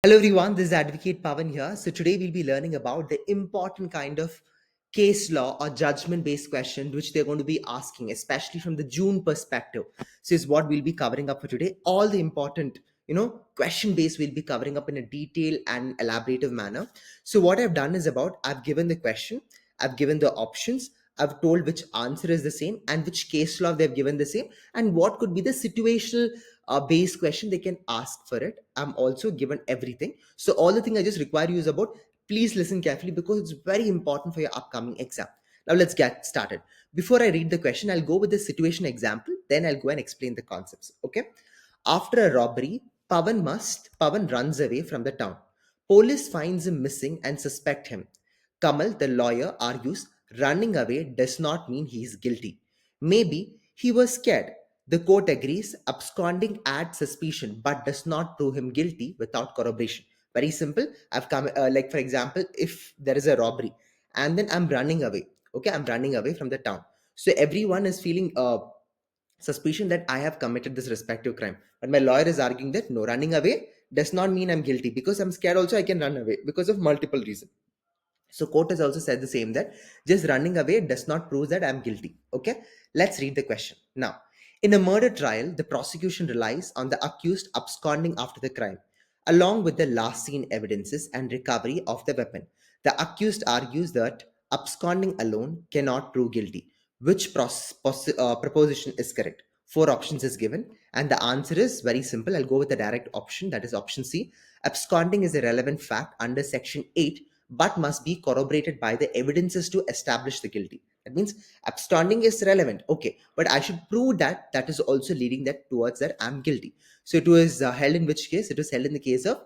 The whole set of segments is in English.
Hello everyone, this is Advocate Pawan here. So today we'll be learning about the important kind of case law or judgment based question which they're going to be asking, especially from the June perspective. So is what we'll be covering up for today. All the important, question based we'll be covering up in a detailed and elaborative manner. So what I've done is I've given the question, I've given the options, I've told which answer is the same and which case law they've given the same and what could be the situational base question they can ask for it. I'm also given everything. So all the thing I just require you is about please listen carefully because it's very important for your upcoming exam. Now let's get started. Before I read the question, I'll go with the situation example, then I'll go and explain the concepts. Okay. After a robbery, Pavan runs away from the town. Police finds him missing and suspect him. Kamal, the lawyer, argues running away does not mean he is guilty. Maybe he was scared. The court agrees absconding adds suspicion but does not prove him guilty without corroboration. Very simple. I've come, like for example, if there is a robbery and then I'm running away, okay, I'm running away from the town. So everyone is feeling suspicion that I have committed this respective crime. But my lawyer is arguing that no, running away does not mean I'm guilty because I'm scared also I can run away because of multiple reasons. So court has also said the same that just running away does not prove that I'm guilty. Okay, let's read the question. Now, in a murder trial, the prosecution relies on the accused absconding after the crime, along with the last seen evidences and recovery of the weapon. The accused argues that absconding alone cannot prove guilty. Which proposition is correct? Four options is given, and the answer is very simple. I'll go with the direct option, that is option C. Absconding is a relevant fact under section 8 but must be corroborated by the evidences to establish the guilty. That means absconding is relevant, okay, but I should prove that that is also leading that towards that I'm guilty. So it was held in which case? It was held in the case of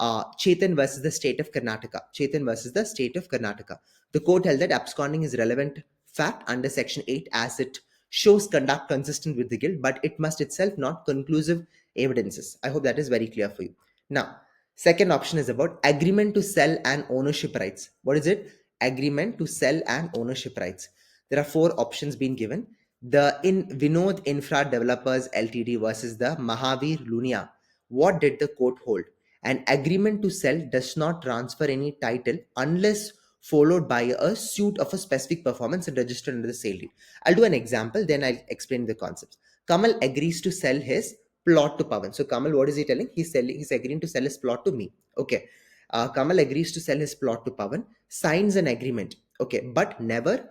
Chetan versus the state of Karnataka. Chetan versus the state of Karnataka. The court held that absconding is relevant fact under section 8 as it shows conduct consistent with the guilt, but it must itself not conclusive evidences. I hope that is very clear for you. Now, second option is about agreement to sell and ownership rights. What is it? Agreement to sell and ownership rights. There are four options being given. The in Vinod Infra Developers Ltd versus the Mahavir Lunia. What did the court hold? An agreement to sell does not transfer any title unless followed by a suit of a specific performance and registered under the sale deed. I'll do an example, then I'll explain the concepts. Kamal agrees to sell his plot to Pawan. So Kamal, what is he telling? He's agreeing to sell his plot to me. Okay. Kamal agrees to sell his plot to Pawan, signs an agreement. Okay, but never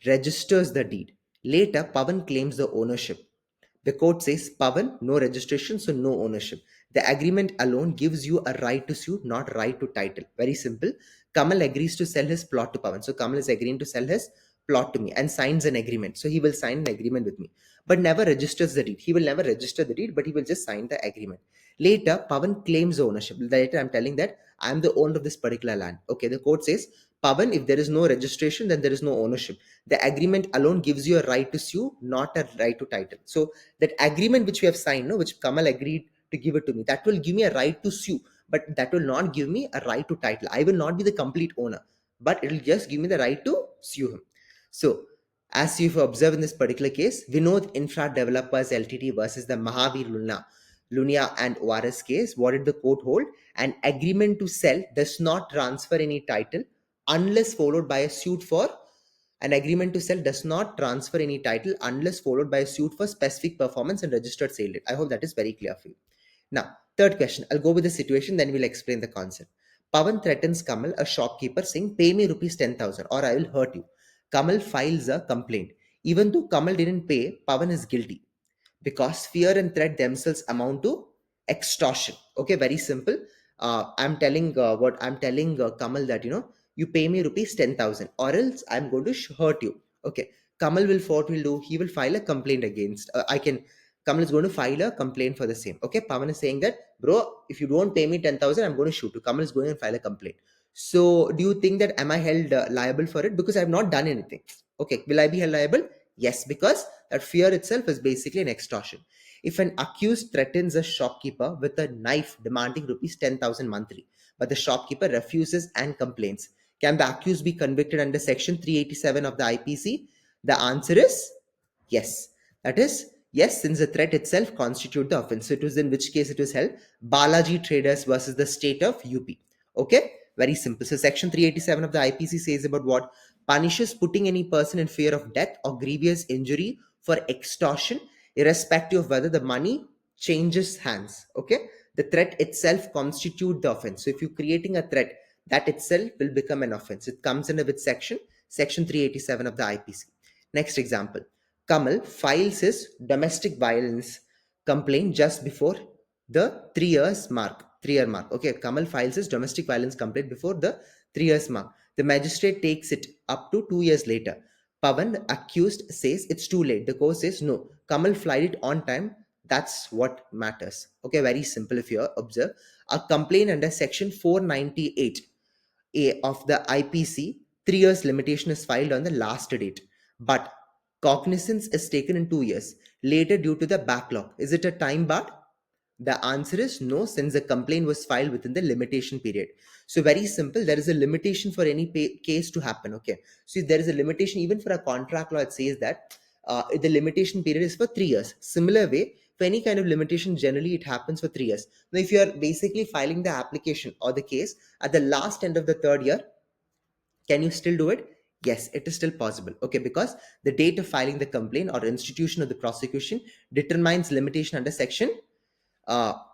registers the deed. Later, Pawan claims the ownership. The court says, Pawan, no registration, so no ownership. The agreement alone gives you a right to sue, not right to title. Very simple. Kamal agrees to sell his plot to Pawan. So Kamal is agreeing to sell his plot to me and signs an agreement. So he will sign an agreement with me, but never registers the deed. He will never register the deed, but he will just sign the agreement. Later, Pawan claims ownership. Later, I'm telling that I'm the owner of this particular land. Okay, the court says, Pawan, if there is no registration, then there is no ownership. The agreement alone gives you a right to sue, not a right to title. So that agreement which we have signed, no, which Kamal agreed to give it to me, that will give me a right to sue, but that will not give me a right to title. I will not be the complete owner, but it will just give me the right to sue him. So as you've observed in this particular case, Vinod Infra Developers Ltd versus the Mahavir Lunia and ORS case, what did the court hold? An agreement to sell does not transfer any title unless followed by a suit for an agreement to sell does not transfer any title unless followed by a suit for specific performance and registered sale date. I hope that is very clear for you. Now, third question. I'll go with the situation, then we'll explain the concept. Pawan threatens Kamal, a shopkeeper, saying, pay me rupees 10,000 or I will hurt you. Kamal files a complaint. Even though Kamal didn't pay, Pawan is guilty because fear and threat themselves amount to extortion. Okay, very simple. I'm telling Kamal that you pay me rupees 10,000 or else I'm going to hurt you. Okay, Kamal will what will do? He will file a complaint against. Kamal is going to file a complaint for the same. Okay, Pawan is saying that, bro, if you don't pay me 10,000, I'm going to shoot you. Kamal is going and file a complaint. So, do you think that am I held liable for it because I have not done anything? Okay, will I be held liable? Yes, because that fear itself is basically an extortion. If an accused threatens a shopkeeper with a knife demanding rupees 10,000 monthly, but the shopkeeper refuses and complains, can the accused be convicted under section 387 of the IPC? The answer is yes. That is, Yes, since the threat itself constitute the offense. So it was in which case it was held Balaji Traders versus the state of UP. Okay, very simple. So section 387 of the IPC says about what punishes putting any person in fear of death or grievous injury for extortion, irrespective of whether the money changes hands. Okay, the threat itself constitute the offense. So if you're creating a threat, that itself will become an offense. It comes under which section? Section 387 of the IPC. Next example. Kamal files his domestic violence complaint just before the 3 years mark. 3 year mark. Okay, Kamal files his domestic violence complaint before the 3 years mark. The magistrate takes it up to 2 years later. Pavan, accused, says it's too late. The court says no. Kamal filed it on time. That's what matters. Okay, very simple if you observe. A complaint under section 498A of the IPC, 3 years limitation is filed on the last date. But cognizance is taken in 2 years later due to the backlog. Is it a time bar? The answer is no, since the complaint was filed within the limitation period. So very simple, there is a limitation for any case to happen. Okay, so there is a limitation even for a contract law. It says that the limitation period is for 3 years. Similar way, for any kind of limitation, generally it happens for 3 years. Now, if you are basically filing the application or the case at the last end of the third year, can you still do it? Yes, it is still possible. Okay, because the date of filing the complaint or institution of the prosecution determines limitation under section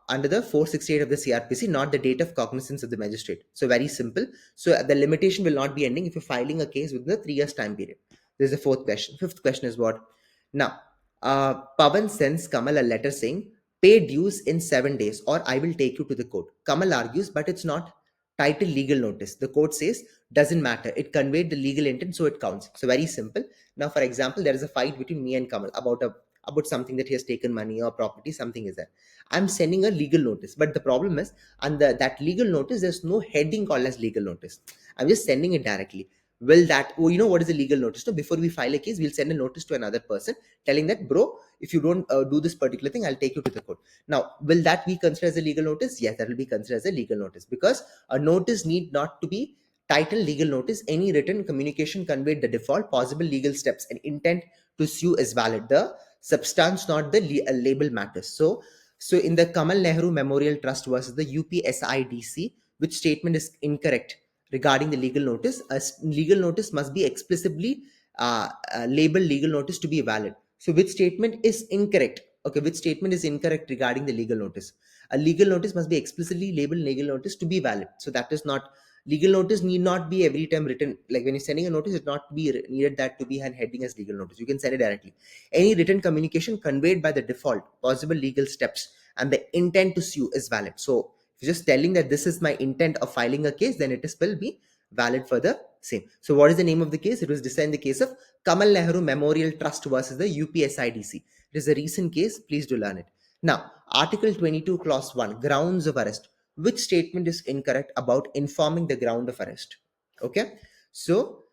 under the 468 of the CRPC, not the date of cognizance of the magistrate. So very simple. So the limitation will not be ending if you're filing a case within the 3 years time period. This is the fourth question. Fifth question is what? Now, Pavan sends Kamal a letter saying, pay dues in 7 days or I will take you to the court. Kamal argues, but it's not titled legal notice. The court says, doesn't matter. It conveyed the legal intent, so it counts. So very simple. Now, for example, there is a fight between me and Kamal about something that he has taken money or property, something is there. I'm sending a legal notice, but the problem is, under that legal notice, there's no heading called as legal notice. I'm just sending it directly. Will that, oh, you know what is a legal notice? So before we file a case, we'll send a notice to another person telling that, bro, if you don't do this particular thing, I'll take you to the court. Now, will that be considered as a legal notice? Yes, that will be considered as a legal notice, because a notice need not to be titled legal notice. Any written communication conveyed the default, possible legal steps, and intent to sue is valid. The substance, not the label, matters. So in the Kamal Nehru Memorial Trust versus the UPSIDC, which statement is incorrect regarding the legal notice? A legal notice must be explicitly labeled legal notice to be valid. So which statement is incorrect? Okay, which statement is incorrect regarding the legal notice? A legal notice must be explicitly labeled legal notice to be valid. So that is not, legal notice need not be every time written. Like when you're sending a notice, it's not be needed that to be an heading as legal notice. You can send it directly. Any written communication conveyed by the default, possible legal steps, and the intent to sue is valid. So if you're just telling that this is my intent of filing a case, then it is will be valid for the same. So what is the name of the case? It was decided in the case of Kamal Nehru Memorial Trust versus the UPSIDC. It is a recent case. Please do learn it. Now, Article 22, Clause 1, grounds of arrest. Which statement is incorrect about informing the ground of arrest? Okay. So,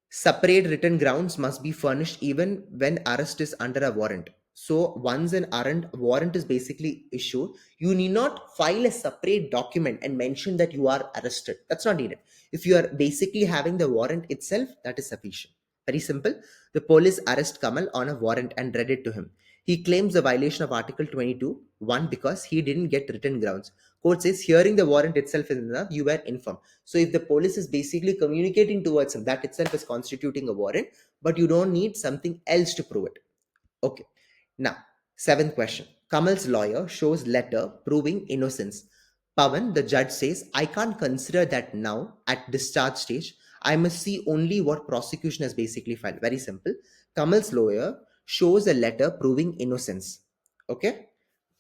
separate written grounds must be furnished even when arrest is under a warrant. So once an warrant is basically issued, you need not file a separate document and mention that you are arrested. That's not needed. If you are basically having the warrant itself, that is sufficient. Very simple. The police arrest Kamal on a warrant and read it to him. He claims the violation of Article 22, 1, because he didn't get written grounds. Court says hearing the warrant itself is enough, you were informed. So if the police is basically communicating towards him, that itself is constituting a warrant, but you don't need something else to prove it. Okay. Now, seventh question. Kamal's lawyer shows letter proving innocence. Pavan, the judge, says, I can't consider that now at discharge stage. I must see only what prosecution has basically filed. Very simple. Kamal's lawyer shows a letter proving innocence. Okay.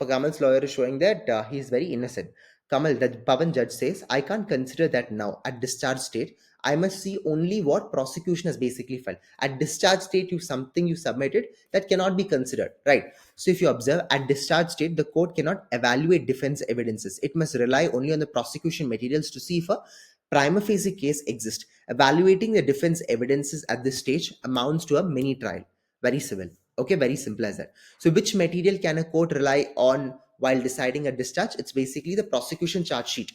Kamal's lawyer is showing that he is very innocent. Kamal, the Pavan judge, says, I can't consider that now at discharge stage. I must see only what prosecution has basically filed. At discharge state, something you submitted that cannot be considered, right? So if you observe, at discharge state, the court cannot evaluate defense evidences. It must rely only on the prosecution materials to see if a prima facie case exists. Evaluating the defense evidences at this stage amounts to a mini trial. Very civil. Okay, very simple as that. So which material can a court rely on while deciding a discharge? It's basically the prosecution charge sheet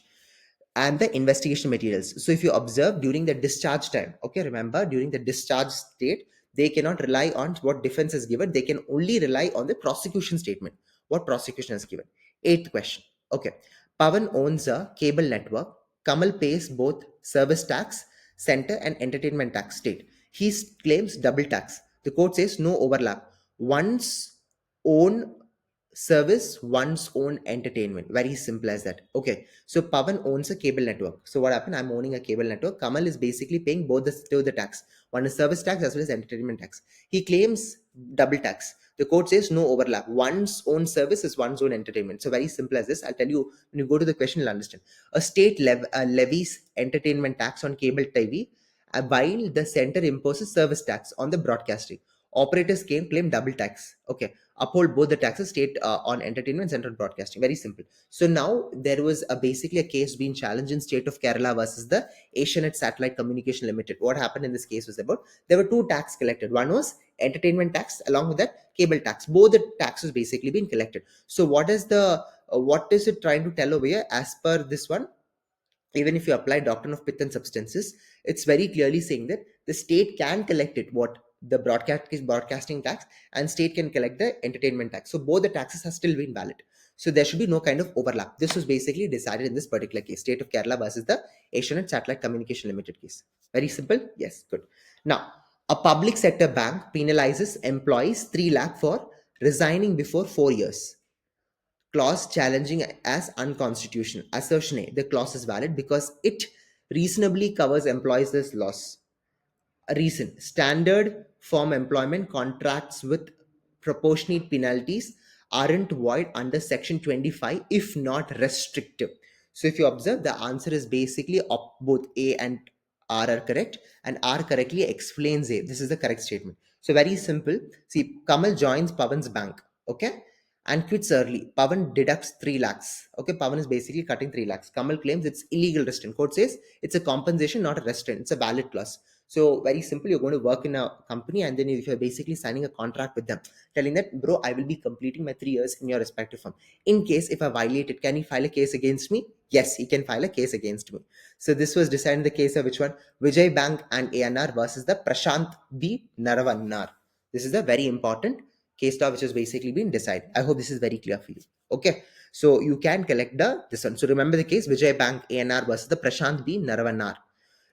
and the investigation materials. So if you observe during the discharge time, okay, remember during the discharge state, They cannot rely on what defense has given. They can only rely on the prosecution statement, what prosecution has given. Eighth question. Okay. Pavan owns a cable network. Kamal pays both service tax, center, and entertainment tax state. He claims double tax. The court says no overlap. One's own service, one's own entertainment. Very simple as that. Okay. So Pavan owns a cable network. So what happened? I'm owning a cable network. Kamal is basically paying both the tax. One is service tax as well as entertainment tax. He claims double tax. The court says no overlap. One's own service is one's own entertainment. So very simple as this. I'll tell you when you go to the question, you'll understand. A state levies entertainment tax on cable TV, while the center imposes service tax on the broadcasting. Operators can claim double tax. Okay, uphold both the taxes, state on entertainment, center on broadcasting. Very simple. So now there was basically a case being challenged in state of Kerala versus the AsiaNet Satellite Communication Limited. What happened in this case was about there were two tax collected. One was entertainment tax, along with that cable tax. Both the taxes basically being collected. So what is it trying to tell over here? As per this one, even if you apply doctrine of pith and substances, it's very clearly saying that the state can collect it, what the broadcasting tax, and state can collect the entertainment tax. So both the taxes have still been valid. So there should be no kind of overlap. This was basically decided in this particular case, state of Kerala versus the Asianet Satellite Communication Limited case. Very simple. Yes, good. Now, a public sector bank penalizes employees 3 lakh for resigning before 4 years. Clause challenging as unconstitutional. Assertion A, the clause is valid because it reasonably covers employees' loss. A reason, standard form employment contracts with proportionate penalties aren't void under section 25 if not restrictive. So if you observe, the answer is basically both A and R are correct, and R correctly explains A. This is the correct statement. So very simple. See, Kamal joins Pavan's bank, okay, and quits early. Pavan deducts 3 lakhs. Okay, Pavan is basically cutting 3 lakhs. Kamal claims it's illegal restraint. Court says it's a compensation, not a restraint. It's a valid clause. So very simple, you're going to work in a company, and then if you're basically signing a contract with them, telling that, bro, I will be completing my 3 years in your respective firm. In case if I violate it, can he file a case against me? Yes, he can file a case against me. So this was decided in the case of which one? Vijay Bank and ANR versus the Prashant B. Naravanar. This is a very important case law which has basically been decided. I hope this is very clear for you. Okay. So you can collect this one. So remember the case Vijay Bank ANR versus the Prashant B. Naravanar.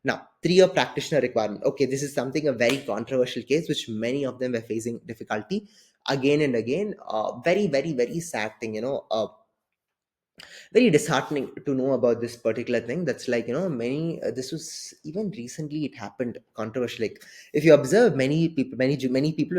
Now, 3-year practitioner requirement. Okay, this is something a very controversial case which many of them were facing difficulty again and again. Very, very, very sad thing, very disheartening to know about this particular thing. That's like, many this was even recently it happened controversial. Like if you observe, many people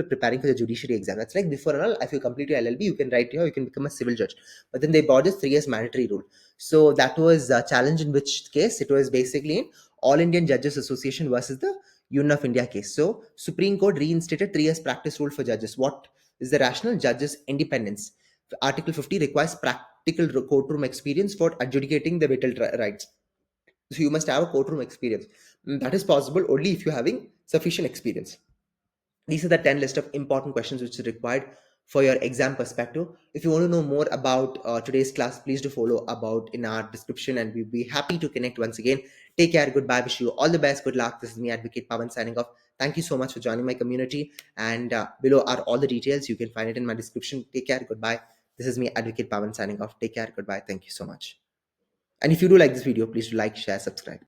are preparing for the judiciary exam. That's like before all, if you complete your LLB, you can write here, you can become a civil judge. But then they brought this 3 years mandatory rule. So that was a challenge, in which case it was basically in All Indian Judges Association versus the Union of India case. So Supreme Court reinstated 3 years practice rule for judges. What is the rationale? Judges independence. Article 50 requires practical courtroom experience for adjudicating the vital rights. So you must have a courtroom experience. That is possible only if you're having sufficient experience. These are the 10 list of important questions which is required for your exam perspective. If you want to know more about today's class, please do follow about in our description, and we'll be happy to connect once again. Take care. Goodbye. Wish you all the best. Good luck. This is me, Advocate Pawan, signing off. Thank you so much for joining my community. And below are all the details. You can find it in my description. Take care. Goodbye. This is me, Advocate Pawan, signing off. Take care. Goodbye. Thank you so much. And if you do like this video, please do like, share, subscribe.